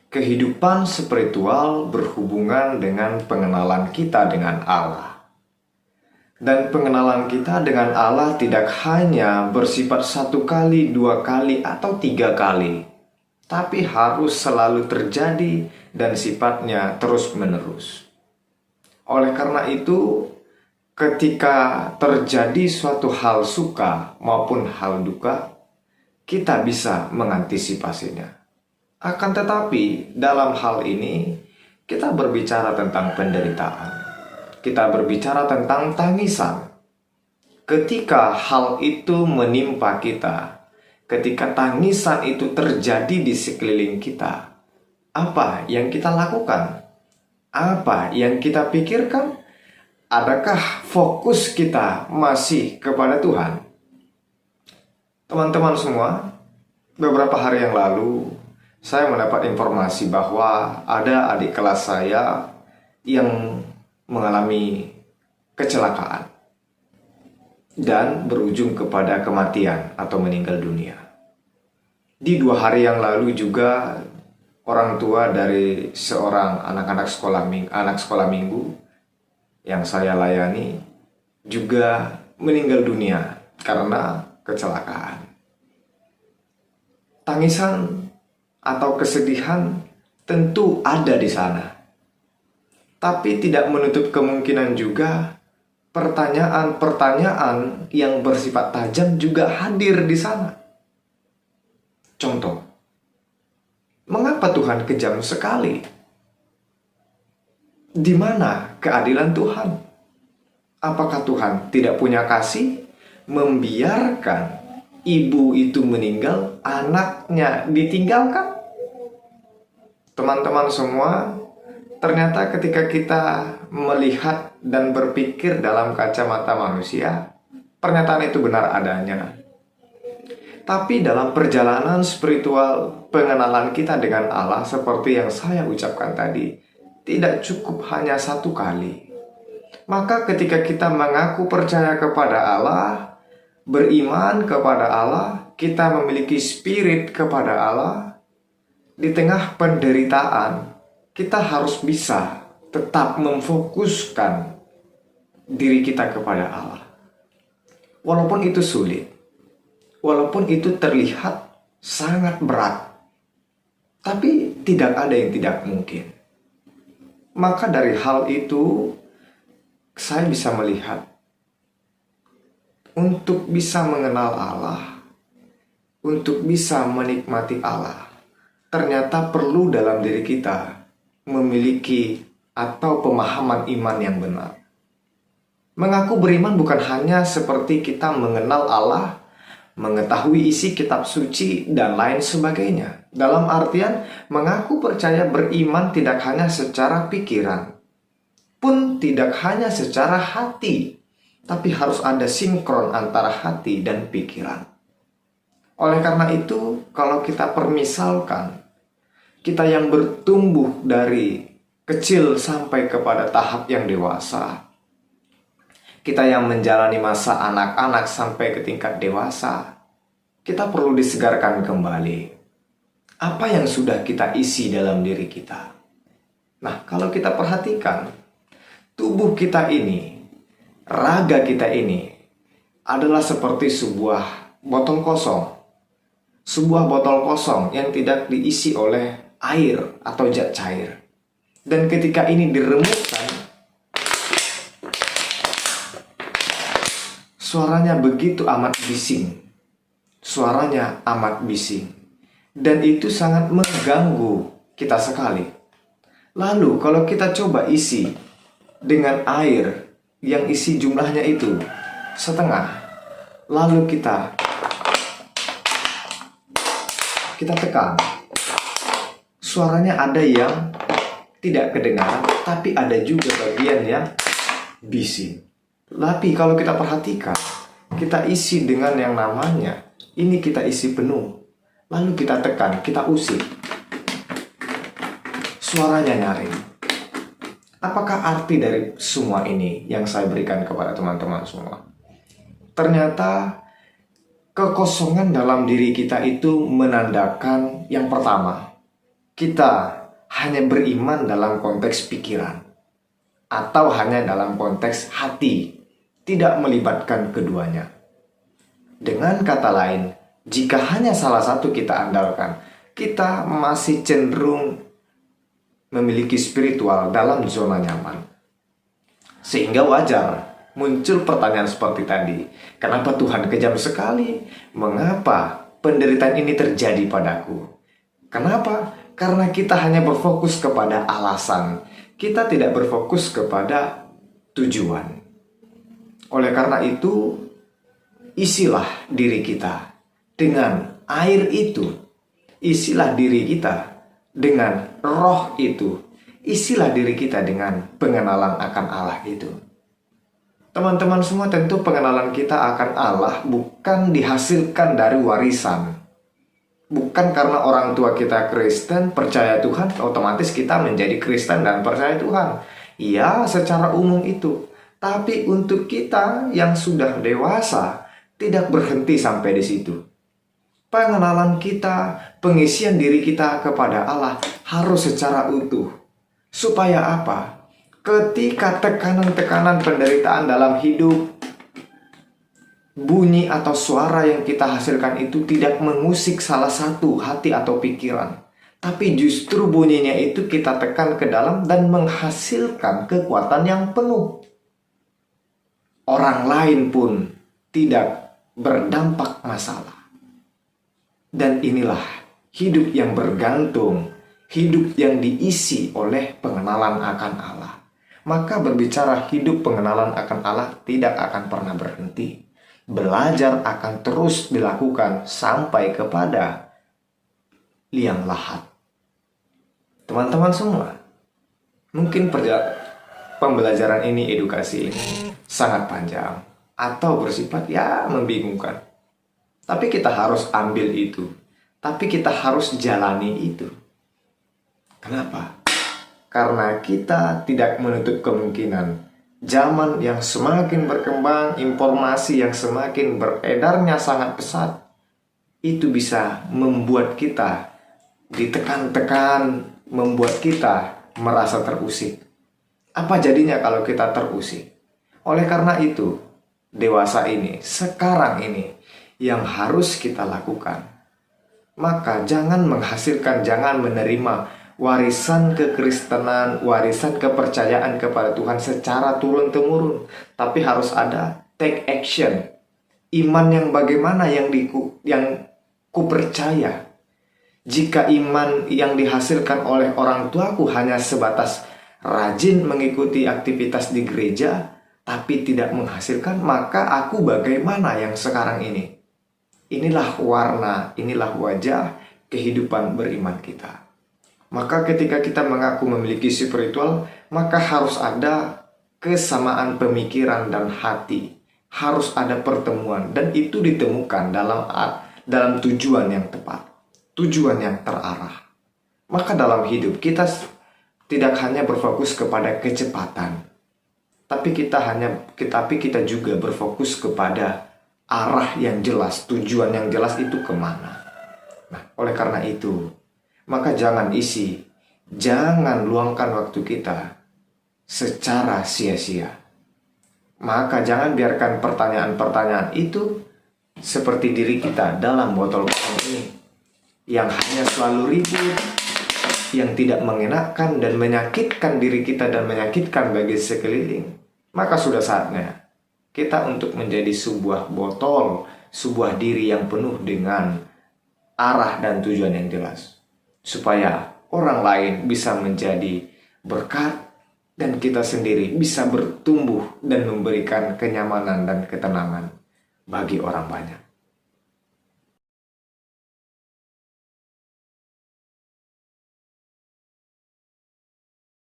Kehidupan spiritual berhubungan dengan pengenalan kita dengan Allah. Dan pengenalan kita dengan Allah tidak hanya bersifat 1 kali, 2 kali, atau 3 kali, tapi harus selalu terjadi dan sifatnya terus-menerus. Oleh karena itu, ketika terjadi suatu hal suka maupun hal duka, kita bisa mengantisipasinya. Akan tetapi, dalam hal ini, kita berbicara tentang penderitaan. Kita berbicara tentang tangisan. Ketika hal itu menimpa kita, ketika tangisan itu terjadi di sekeliling kita, apa yang kita lakukan? Apa yang kita pikirkan? Adakah fokus kita masih kepada Tuhan? Teman-teman semua, beberapa hari yang lalu, saya mendapat informasi bahwa ada adik kelas saya yang mengalami kecelakaan dan berujung kepada kematian atau meninggal dunia. Di 2 hari yang lalu juga orang tua dari seorang anak sekolah minggu yang saya layani juga meninggal dunia karena kecelakaan. Tangisan atau kesedihan tentu ada di sana. Tapi tidak menutup kemungkinan juga pertanyaan-pertanyaan yang bersifat tajam juga hadir di sana. Contoh, mengapa Tuhan kejam sekali? Di mana keadilan Tuhan? Apakah Tuhan tidak punya kasih membiarkan ibu itu meninggal, anaknya ditinggalkan? Teman-teman semua, ternyata ketika kita melihat dan berpikir dalam kacamata manusia, pernyataan itu benar adanya. Tapi dalam perjalanan spiritual pengenalan kita dengan Allah, seperti yang saya ucapkan tadi, tidak cukup hanya 1 kali. Maka ketika kita mengaku percaya kepada Allah, beriman kepada Allah, kita memiliki spirit kepada Allah, di tengah penderitaan, kita harus bisa tetap memfokuskan diri kita kepada Allah. Walaupun itu sulit, walaupun itu terlihat sangat berat, tapi tidak ada yang tidak mungkin. Maka dari hal itu, saya bisa melihat untuk bisa mengenal Allah, untuk bisa menikmati Allah, ternyata perlu dalam diri kita memiliki atau pemahaman iman yang benar. Mengaku beriman bukan hanya seperti kita mengenal Allah, mengetahui isi kitab suci, dan lain sebagainya. Dalam artian, mengaku percaya beriman tidak hanya secara pikiran, pun tidak hanya secara hati, tapi harus ada sinkron antara hati dan pikiran. Oleh karena itu, kalau kita permisalkan, kita yang bertumbuh dari kecil sampai kepada tahap yang dewasa, kita yang menjalani masa anak-anak sampai ke tingkat dewasa, kita perlu disegarkan kembali. Apa yang sudah kita isi dalam diri kita? Nah, kalau kita perhatikan, tubuh kita ini, raga kita ini, adalah seperti sebuah botol kosong. Sebuah botol kosong yang tidak diisi oleh air atau zat cair. Dan ketika ini diremukkan, suaranya begitu amat bising. Suaranya amat bising. Dan itu sangat mengganggu kita sekali. Lalu kalau kita coba isi dengan air yang isi jumlahnya itu setengah, lalu kita tekan, suaranya ada yang tidak kedengaran, tapi ada juga bagian yang bising. Tapi kalau kita perhatikan, kita isi dengan yang namanya, ini kita isi penuh, lalu kita tekan, kita usik, suaranya nyaring. Apakah arti dari semua ini yang saya berikan kepada teman-teman semua? Ternyata kekosongan dalam diri kita itu menandakan yang pertama, kita hanya beriman dalam konteks pikiran atau hanya dalam konteks hati, tidak melibatkan keduanya. Dengan kata lain, jika hanya salah satu kita andalkan, kita masih cenderung memiliki spiritual dalam zona nyaman. Sehingga wajar muncul pertanyaan seperti tadi. Kenapa Tuhan kejam sekali? Mengapa penderitaan ini terjadi padaku? Kenapa? Karena kita hanya berfokus kepada alasan. Kita tidak berfokus kepada tujuan. Oleh karena itu, isilah diri kita dengan air itu. Isilah diri kita dengan roh itu. Isilah diri kita dengan pengenalan akan Allah itu. Teman-teman semua, tentu pengenalan kita akan Allah bukan dihasilkan dari warisan. Bukan karena orang tua kita Kristen, percaya Tuhan, otomatis kita menjadi Kristen dan percaya Tuhan. Ya, secara umum itu. Tapi untuk kita yang sudah dewasa, tidak berhenti sampai di situ. Pengenalan kita, pengisian diri kita kepada Allah harus secara utuh. Supaya apa? Ketika tekanan-tekanan penderitaan dalam hidup, bunyi atau suara yang kita hasilkan itu tidak mengusik salah satu hati atau pikiran, tapi justru bunyinya itu kita tekan ke dalam dan menghasilkan kekuatan yang penuh. Orang lain pun tidak berdampak masalah. Dan inilah hidup yang bergantung, hidup yang diisi oleh pengenalan akan Allah. Maka berbicara hidup pengenalan akan Allah tidak akan pernah berhenti. Belajar akan terus dilakukan sampai kepada liang lahat. Teman-teman semua, mungkin pembelajaran ini, edukasi ini sangat panjang atau bersifat membingungkan. Tapi kita harus ambil itu. Tapi kita harus jalani itu. Kenapa? Karena kita tidak menutup kemungkinan zaman yang semakin berkembang, informasi yang semakin beredarnya sangat pesat, itu bisa membuat kita ditekan-tekan, membuat kita merasa terusik. Apa jadinya kalau kita terusik? Oleh karena itu, dewasa ini, sekarang ini, yang harus kita lakukan. Maka jangan menerima warisan kekristenan, warisan kepercayaan kepada Tuhan secara turun-temurun, tapi harus ada take action. Iman yang bagaimana yang ku percaya. Jika iman yang dihasilkan oleh orang tuaku hanya sebatas rajin mengikuti aktivitas di gereja, tapi tidak menghasilkan, maka aku bagaimana yang sekarang ini? Inilah warna, inilah wajah kehidupan beriman kita. Maka ketika kita mengaku memiliki spiritual, maka harus ada kesamaan pemikiran dan hati. Harus ada pertemuan, dan itu ditemukan dalam tujuan yang tepat, tujuan yang terarah. Maka dalam hidup kita tidak hanya berfokus kepada kecepatan, tapi kita juga berfokus kepada arah yang jelas, tujuan yang jelas itu kemana. Nah, oleh karena itu, maka jangan luangkan waktu kita secara sia-sia. Maka jangan biarkan pertanyaan-pertanyaan itu seperti diri kita dalam botol kosong ini, yang hanya selalu ribut, yang tidak mengenakan dan menyakitkan diri kita dan menyakitkan bagi sekeliling. Maka sudah saatnya kita untuk menjadi sebuah botol, sebuah diri yang penuh dengan arah dan tujuan yang jelas, supaya orang lain bisa menjadi berkat dan kita sendiri bisa bertumbuh dan memberikan kenyamanan dan ketenangan bagi orang banyak.